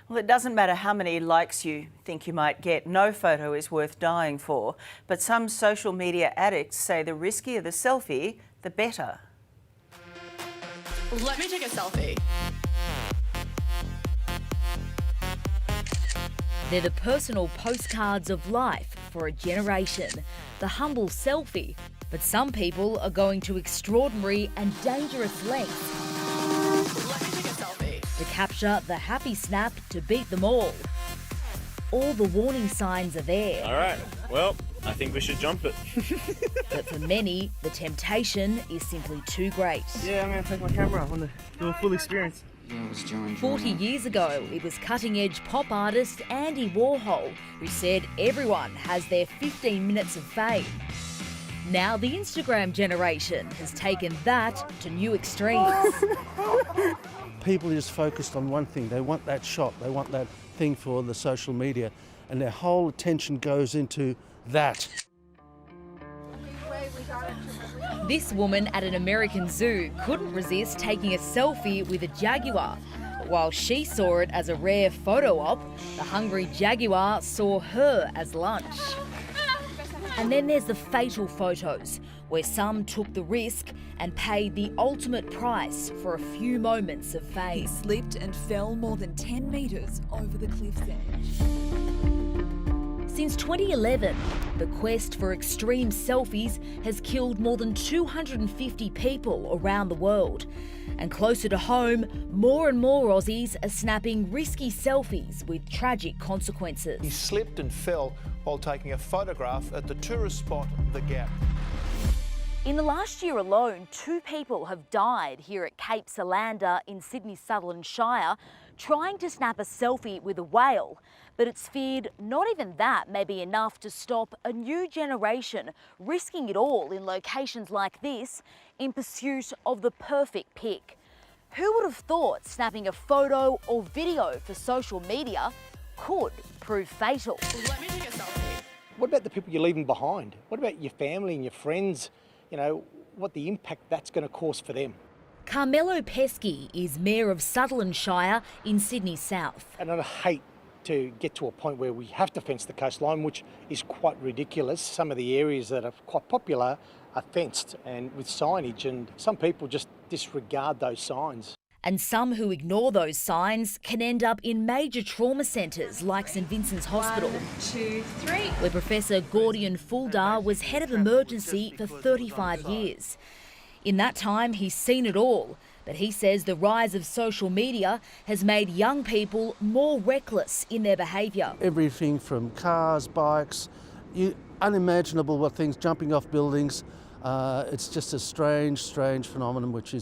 Well, it doesn't matter how many likes you think you might get. No photo is worth dying for. But some social media addicts say the riskier the selfie, the better. Let me take a selfie. They're the personal postcards of life for a generation. The humble selfie. But some people are going to extraordinary and dangerous lengths Let me take a selfie. to capture the happy snap to beat them all. All the warning signs are there. All right, well, I think we should jump it. But for many, the temptation is simply too great. Yeah, I'm going to take my camera. I want to do a full experience. 40 years ago, it was cutting-edge pop artist Andy Warhol who said everyone has their 15 minutes of fame. Now the Instagram generation has taken that to new extremes. People are just focused on one thing. They want that shot. They want that thing for the social media, and their whole attention goes into that. This woman at an American zoo couldn't resist taking a selfie with a jaguar. But while she saw it as a rare photo op, the hungry jaguar saw her as lunch. And then there's the fatal photos, where some took the risk and paid the ultimate price for a few moments of He fame. slipped and fell more than 10 metres over the cliff's edge. Since 2011, the quest for extreme selfies has killed more than 250 people around the world. And closer to home, more and more Aussies are snapping risky selfies with tragic consequences. He slipped and fell while taking a photograph at the tourist spot, The Gap. In the last year alone, 2 people have died here at Cape Solander in Sydney's Sutherland Shire trying to snap a selfie with a whale. But it's feared not even that may be enough to stop a new generation risking it all in locations like this in pursuit of the perfect pic. Who would have thought snapping a photo or video for social media could prove fatal? Let me take a selfie. What about the people you're leaving behind? What about your family and your friends? You know, what the impact that's going to cause for them. Carmelo Pesky is Mayor of Sutherland Shire in Sydney South. And I hate to get to a point where we have to fence the coastline, which is quite ridiculous. Some of the areas that are quite popular are fenced and with signage, and some people just disregard those signs. And some who ignore those signs can end up in major trauma centres like St Vincent's Hospital. 1, 2, 3. Where Professor Gordian Fuldar was head of emergency for 35 years. In that time, he's seen it all, but he says the rise of social media has made young people more reckless in their behaviour. Everything from cars, bikes, unimaginable what things, jumping off buildings. It's just a strange phenomenon which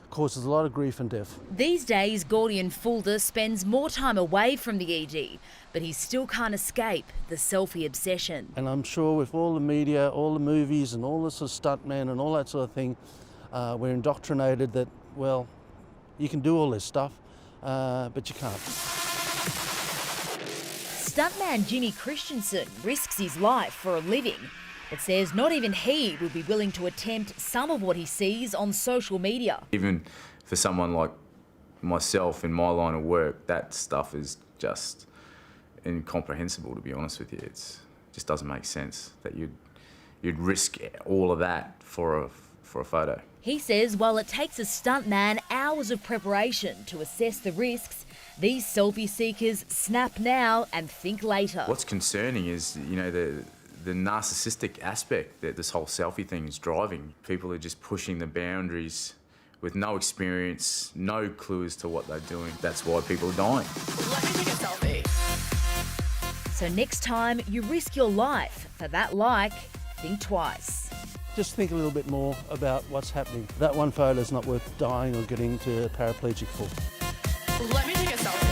causes a lot of grief and death. These days, Gordian Fuldar spends more time away from the ED, but he still can't escape the selfie obsession. And I'm sure with all the media, all the movies and all the sort of stuntmen and all that sort of thing, we're indoctrinated that, well, you can do all this stuff, but you can't. Stuntman Jimmy Christensen risks his life for a living, but says not even he would be willing to attempt some of what he sees on social media. Even for someone like myself in my line of work, that stuff is just incomprehensible, to be honest with you. It just doesn't make sense that you'd risk all of that for a photo. He says while it takes a stuntman hours of preparation to assess the risks, these selfie seekers snap now and think later. What's concerning is, you know, the narcissistic aspect that this whole selfie thing is driving. People are just pushing the boundaries with no experience, no clue as to what they're doing. That's why people are dying. Let me take a selfie. So next time you risk your life for that like, think twice. Just think a little bit more about what's happening. That one photo is not worth dying or getting to paraplegic for. Let me take a selfie.